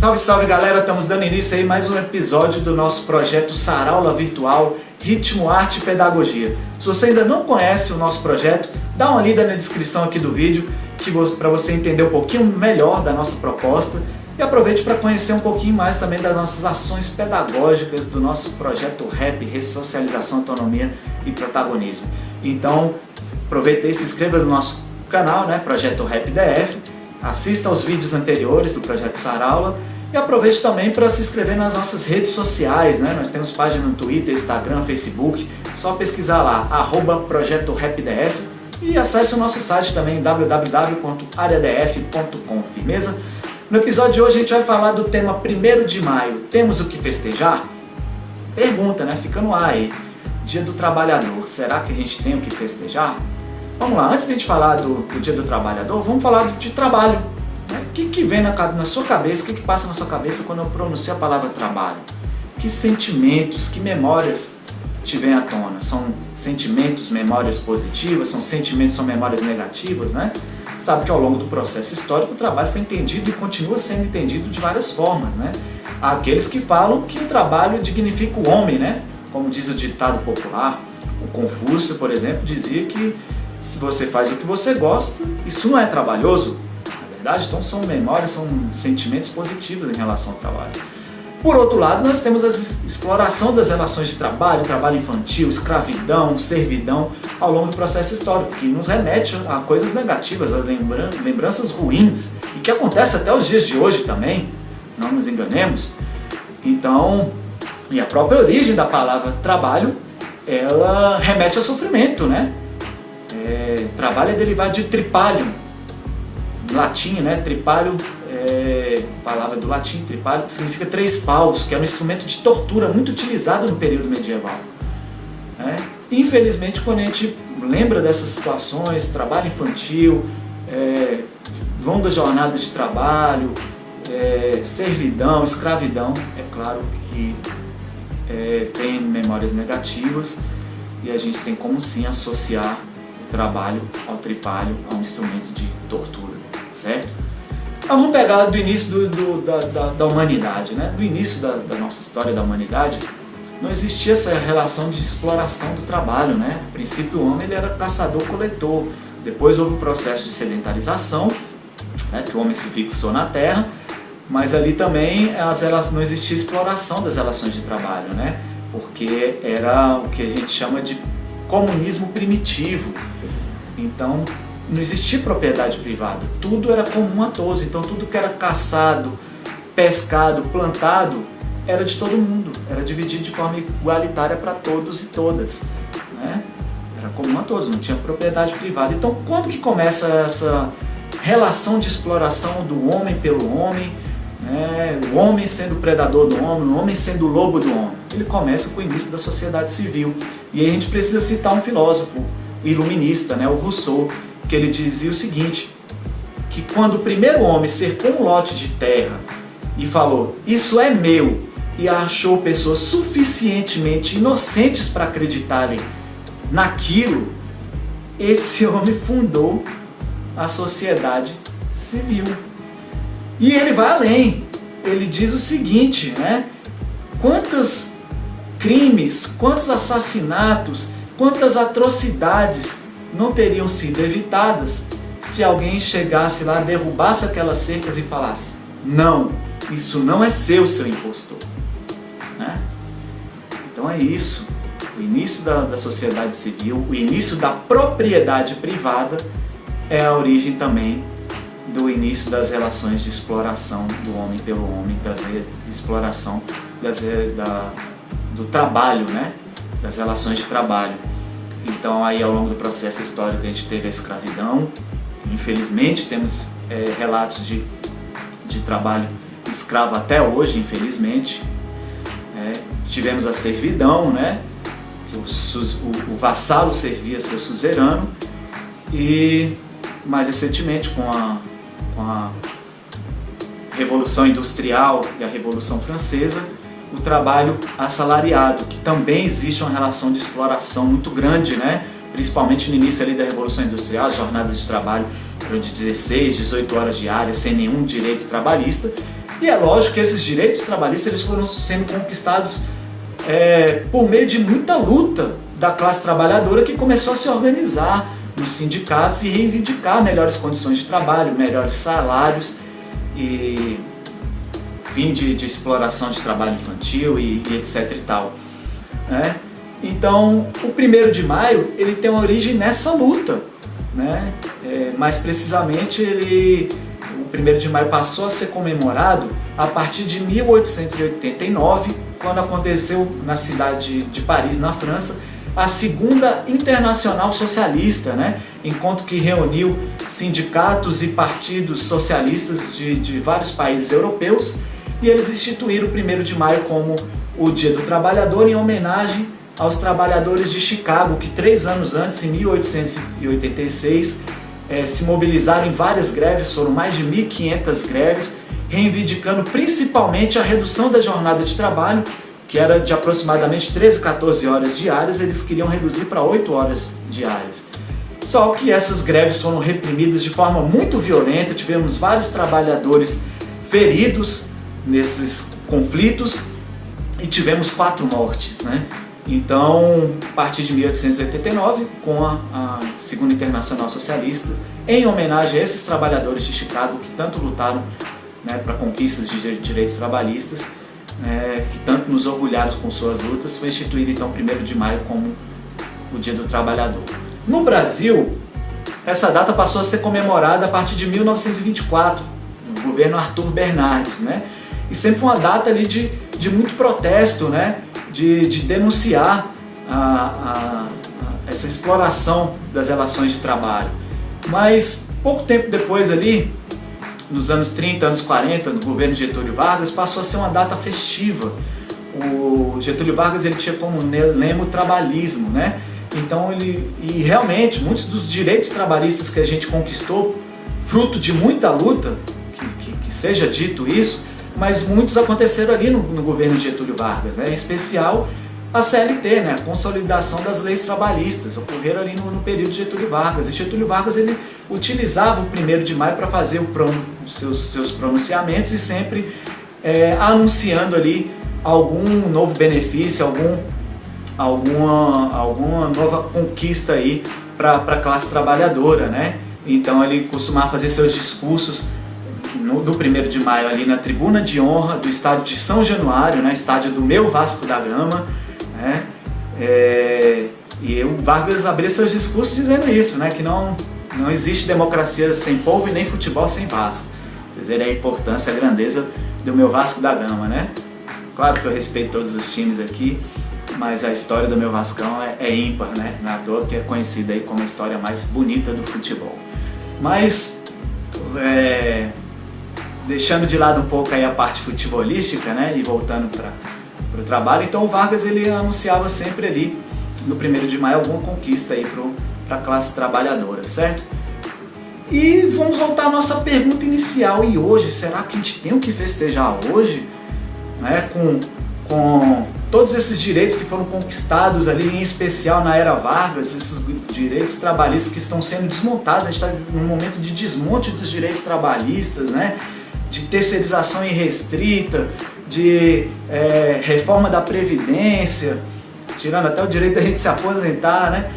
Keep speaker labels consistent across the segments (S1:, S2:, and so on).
S1: Salve, salve galera, estamos dando início aí a mais um episódio do nosso projeto Saraula Virtual, Ritmo, Arte e Pedagogia. Se você ainda não conhece o nosso projeto, dá uma lida na descrição aqui do vídeo para você entender um pouquinho melhor da nossa proposta e aproveite para conhecer um pouquinho mais também das nossas ações pedagógicas do nosso projeto RAP, Ressocialização, Autonomia e Protagonismo. Então, aproveita e se inscreva no nosso canal, né, Projeto RAP DF, assista aos vídeos anteriores do Projeto Saraula e aproveite também para se inscrever nas nossas redes sociais, né? Nós temos página no Twitter, Instagram, Facebook, só pesquisar lá, @Projeto RAP DF e acesse o nosso site também, www.areadf.com, firmeza? No episódio de hoje a gente vai falar do tema 1º de maio, temos o que festejar? Pergunta, né? Fica no ar aí. Dia do Trabalhador, será que a gente tem o que festejar? Vamos lá, antes de a gente falar do Dia do Trabalhador, vamos falar de trabalho. Né? O que vem na sua cabeça, o que passa na sua cabeça quando eu pronuncio a palavra trabalho? Que sentimentos, que memórias te vêm à tona? São sentimentos, memórias positivas, são sentimentos, são memórias negativas, né? Sabe que ao longo do processo histórico o trabalho foi entendido e continua sendo entendido de várias formas, né? Há aqueles que falam que o trabalho dignifica o homem, né? Como diz o ditado popular, o Confúcio, por exemplo, dizia que se você faz o que você gosta, isso não é trabalhoso, na verdade? Então são memórias, são sentimentos positivos em relação ao trabalho. Por outro lado, nós temos a exploração das relações de trabalho, trabalho infantil, escravidão, servidão, ao longo do processo histórico, que nos remete a coisas negativas, a lembranças ruins, e que acontece até os dias de hoje também, não nos enganemos. Então, e a própria origem da palavra trabalho, ela remete a sofrimento, né? Trabalho é derivado de tripalium, em latim, né? Tripalium é palavra do latim, tripalium, que significa 3 paus, que é um instrumento de tortura muito utilizado no período medieval. Né? Infelizmente, quando a gente lembra dessas situações, trabalho infantil, longas jornadas de trabalho, servidão, escravidão, é claro que tem memórias negativas e a gente tem como sim associar trabalho ao tripalho, a um instrumento de tortura, certo? Então vamos pegar do início da humanidade, né? Do início da nossa história da humanidade, não existia essa relação de exploração do trabalho, né? A princípio o homem ele era caçador-coletor, depois houve o processo de sedentarização, né? Que o homem se fixou na terra, mas ali também não existia exploração das relações de trabalho, né? Porque era o que a gente chama de comunismo primitivo. Então não existia propriedade privada, tudo era comum a todos, então tudo que era caçado, pescado, plantado era de todo mundo, era dividido de forma igualitária para todos e todas, né? Era comum a todos, não tinha propriedade privada. Então quando que começa essa relação de exploração do homem pelo homem, né? O homem sendo predador do homem, o homem sendo lobo do homem? Ele começa com o início da sociedade civil. E aí a gente precisa citar um filósofo iluminista, né, o Rousseau, que ele dizia o seguinte, que quando o primeiro homem cercou um lote de terra e falou, isso é meu, e achou pessoas suficientemente inocentes para acreditarem naquilo, esse homem fundou a sociedade civil. E ele vai além, ele diz o seguinte, né, quantos crimes, quantos assassinatos, quantas atrocidades não teriam sido evitadas se alguém chegasse lá, derrubasse aquelas cercas e falasse, não, isso não é seu impostor. Né? Então é isso, o início da sociedade civil, o início da propriedade privada é a origem também do início das relações de exploração do homem pelo homem, da exploração do trabalho, né? Das relações de trabalho. Então aí ao longo do processo histórico a gente teve a escravidão, infelizmente temos relatos de trabalho escravo até hoje, infelizmente. Tivemos a servidão, né? O vassalo servia seu suzerano e mais recentemente com a Revolução Industrial e a Revolução Francesa, o trabalho assalariado, que também existe uma relação de exploração muito grande, né? Principalmente no início ali da Revolução Industrial, as jornadas de trabalho eram de 16, 18 horas diárias, sem nenhum direito trabalhista, E é lógico que esses direitos trabalhistas eles foram sendo conquistados por meio de muita luta da classe trabalhadora, que começou a se organizar nos sindicatos e reivindicar melhores condições de trabalho, melhores salários e fim de exploração de trabalho infantil e etc e tal, né? Então, o 1º de maio ele tem uma origem nessa luta, né? Mais precisamente, o 1º de maio passou a ser comemorado a partir de 1889, quando aconteceu na cidade de Paris, na França, a Segunda Internacional Socialista, né? Encontro que reuniu sindicatos e partidos socialistas de vários países europeus, e eles instituíram o 1º de maio como o Dia do Trabalhador, em homenagem aos trabalhadores de Chicago, que 3 anos antes, em 1886, se mobilizaram em várias greves, foram mais de 1.500 greves, reivindicando principalmente a redução da jornada de trabalho, que era de aproximadamente 13 a 14 horas diárias, eles queriam reduzir para 8 horas diárias. Só que essas greves foram reprimidas de forma muito violenta, tivemos vários trabalhadores feridos nesses conflitos e tivemos 4 mortes, né? Então, a partir de 1889, com a Segunda Internacional Socialista, em homenagem a esses trabalhadores de Chicago que tanto lutaram, né, para conquistas de direitos trabalhistas, que tanto nos orgulharam com suas lutas, foi instituído então 1º de maio como o Dia do Trabalhador. No Brasil, essa data passou a ser comemorada a partir de 1924, no governo Arthur Bernardes, né? E sempre foi uma data ali de muito protesto, né? De denunciar essa exploração das relações de trabalho. Mas pouco tempo depois ali, nos anos 30, anos 40, no governo Getúlio Vargas, passou a ser uma data festiva. O Getúlio Vargas ele tinha como lema o trabalhismo, né? Então e realmente muitos dos direitos trabalhistas que a gente conquistou, fruto de muita luta, que seja dito isso, mas muitos aconteceram ali no governo de Getúlio Vargas, né? Em especial a CLT, né? A consolidação das leis trabalhistas, ocorreram ali no período de Getúlio Vargas. E Getúlio Vargas ele utilizava o 1º de maio para fazer seus pronunciamentos e sempre anunciando ali algum novo benefício, alguma nova conquista aí para a classe trabalhadora, né? Então ele costumava fazer seus discursos do 1º de maio ali na tribuna de honra do estádio de São Januário, né, estádio do meu Vasco da Gama, né, e o Vargas abria seus discursos dizendo isso, né, que não existe democracia sem povo e nem futebol sem Vasco. Vocês verem a importância, a grandeza do meu Vasco da Gama, né? Claro que eu respeito todos os times aqui, mas a história do meu Vascão é ímpar, né? Não é à toa que é conhecida aí como a história mais bonita do futebol. Mas deixando de lado um pouco aí a parte futebolística, né, e voltando para o trabalho, então o Vargas ele anunciava sempre ali no 1º de maio alguma conquista aí para a classe trabalhadora, certo? E vamos voltar à nossa pergunta inicial, e hoje, será que a gente tem o que festejar hoje, né, com todos esses direitos que foram conquistados ali, em especial na era Vargas, esses direitos trabalhistas que estão sendo desmontados? A gente está num momento de desmonte dos direitos trabalhistas, né? De terceirização irrestrita, de reforma da Previdência, tirando até o direito da gente se aposentar, né?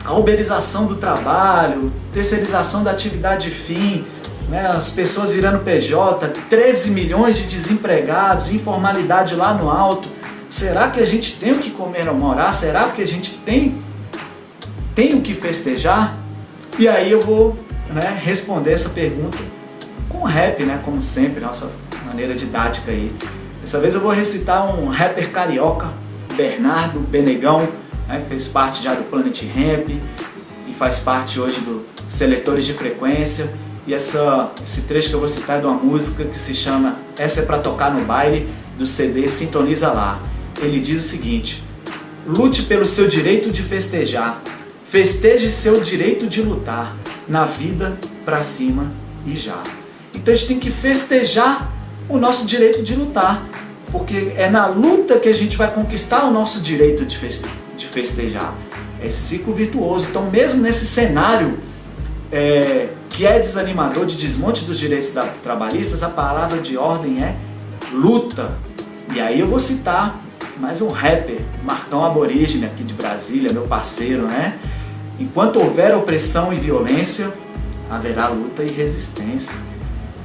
S1: A uberização do trabalho, terceirização da atividade fim, né? As pessoas virando PJ, 13 milhões de desempregados, informalidade lá no alto. Será que a gente tem o que comemorar? Será que a gente tem o que festejar? E aí eu vou, né, responder essa pergunta com rap, né, como sempre, nossa maneira didática aí. Dessa vez eu vou recitar um rapper carioca, Bernardo Benegão, né, que fez parte já do Planet Ramp e faz parte hoje do Seletores de Frequência. E esse trecho que eu vou citar é de uma música que se chama Essa é Pra Tocar no Baile, do CD Sintoniza Lá. Ele diz o seguinte: lute pelo seu direito de festejar, festeje seu direito de lutar, na vida, pra cima e já. Então a gente tem que festejar o nosso direito de lutar, porque é na luta que a gente vai conquistar o nosso direito de festejar. É esse ciclo virtuoso. Então mesmo nesse cenário que é desanimador de desmonte dos direitos trabalhistas, a palavra de ordem é luta. E aí eu vou citar mais um rapper, Marcão Aborígene aqui de Brasília, meu parceiro, né? Enquanto houver opressão e violência, haverá luta e resistência.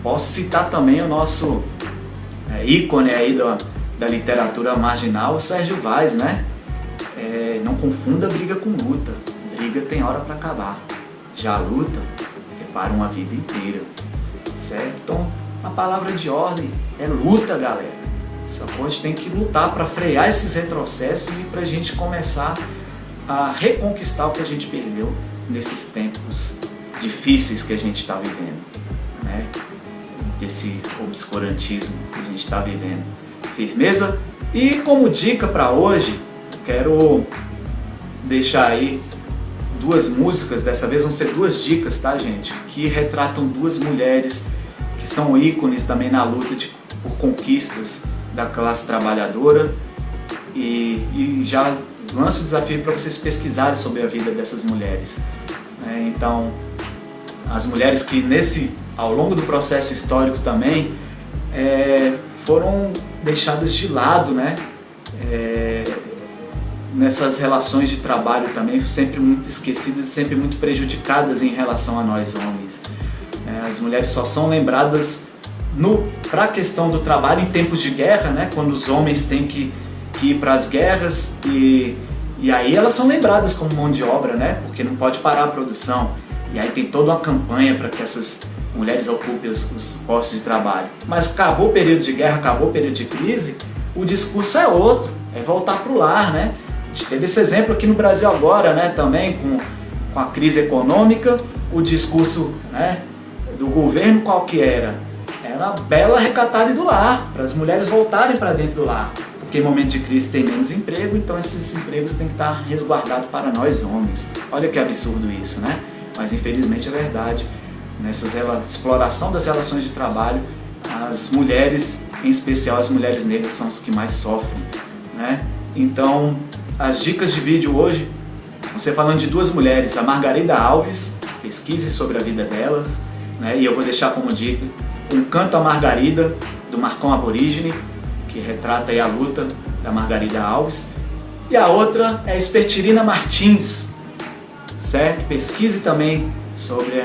S1: Posso citar também o nosso ícone aí da literatura marginal, o Sérgio Vaz, né? Não confunda briga com luta. Briga tem hora para acabar. Já a luta é para uma vida inteira. Certo? Então, a palavra de ordem é luta, galera. Só que a gente tem que lutar para frear esses retrocessos e para a gente começar a reconquistar o que a gente perdeu nesses tempos difíceis que a gente está vivendo, né? Desse obscurantismo que a gente está vivendo. Firmeza? E como dica para hoje, quero deixar aí duas músicas, dessa vez vão ser duas dicas, tá, gente? Que retratam duas mulheres que são ícones também na luta por conquistas da classe trabalhadora, e já lanço o desafio para vocês pesquisarem sobre a vida dessas mulheres. Então, as mulheres que ao longo do processo histórico também foram deixadas de lado, né? Nessas relações de trabalho também, sempre muito esquecidas e sempre muito prejudicadas em relação a nós homens. As mulheres só são lembradas para a questão do trabalho em tempos de guerra, né? Quando os homens têm que ir para as guerras, e aí elas são lembradas como mão de obra, né? Porque não pode parar a produção. E aí tem toda uma campanha para que essas mulheres ocupem os postos de trabalho. Mas acabou o período de guerra, acabou o período de crise, o discurso é outro, é voltar para o lar, né? A gente teve esse exemplo aqui no Brasil agora, né? Também com a crise econômica, o discurso, né, do governo qual que era? Era a bela recatada do lar, para as mulheres voltarem para dentro do lar. Porque em momento de crise tem menos emprego, então esses empregos têm que estar resguardados para nós homens. Olha que absurdo isso, né? Mas infelizmente é verdade. Nessa exploração das relações de trabalho, as mulheres, em especial as mulheres negras, são as que mais sofrem, né? Então, as dicas de vídeo hoje, você falando de duas mulheres, a Margarida Alves, pesquise sobre a vida delas, né? E eu vou deixar como dica Um Canto à Margarida, do Marcão Aborígene, que retrata aí a luta da Margarida Alves. E a outra é a Espertirina Martins, certo? Pesquise também sobre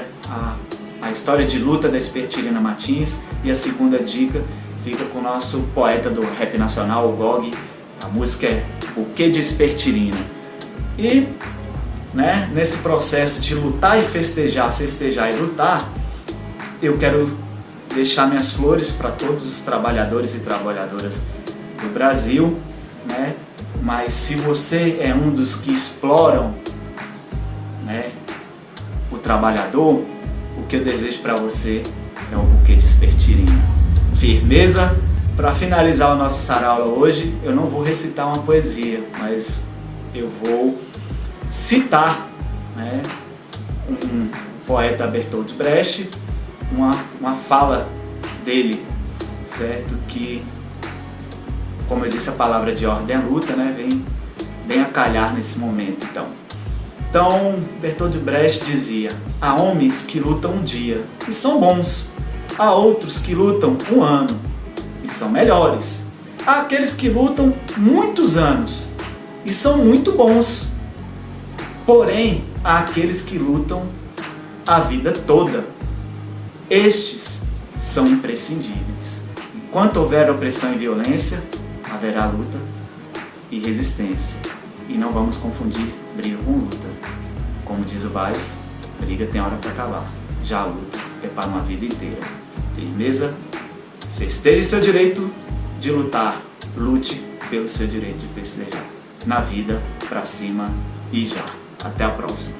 S1: a história de luta da Espertirina Martins. E a segunda dica fica com o nosso poeta do rap nacional, o Gog. A música é O Que de Espertirina. E, né, nesse processo de lutar e festejar e lutar, eu quero deixar minhas flores para todos os trabalhadores e trabalhadoras do Brasil, né? Mas se você é um dos que exploram, né, o trabalhador, o que eu desejo para você é um buquê de espertirina. Firmeza? Para finalizar o nosso saraula hoje, eu não vou recitar uma poesia, mas eu vou citar, né, um poeta Bertolt Brecht, uma fala dele, certo? Que, como eu disse, a palavra de ordem é luta, né? Vem a calhar nesse momento, Então, Bertolt Brecht dizia: há homens que lutam um dia e são bons, há outros que lutam um ano e são melhores, há aqueles que lutam muitos anos e são muito bons, porém, há aqueles que lutam a vida toda. Estes são imprescindíveis. Enquanto houver opressão e violência, haverá luta e resistência. E não vamos confundir briga com luta. Como diz o Vaz, briga tem hora para acabar. Já a luta é para uma vida inteira. Firmeza? Festeje seu direito de lutar. Lute pelo seu direito de festejar. Na vida, pra cima e já. Até a próxima.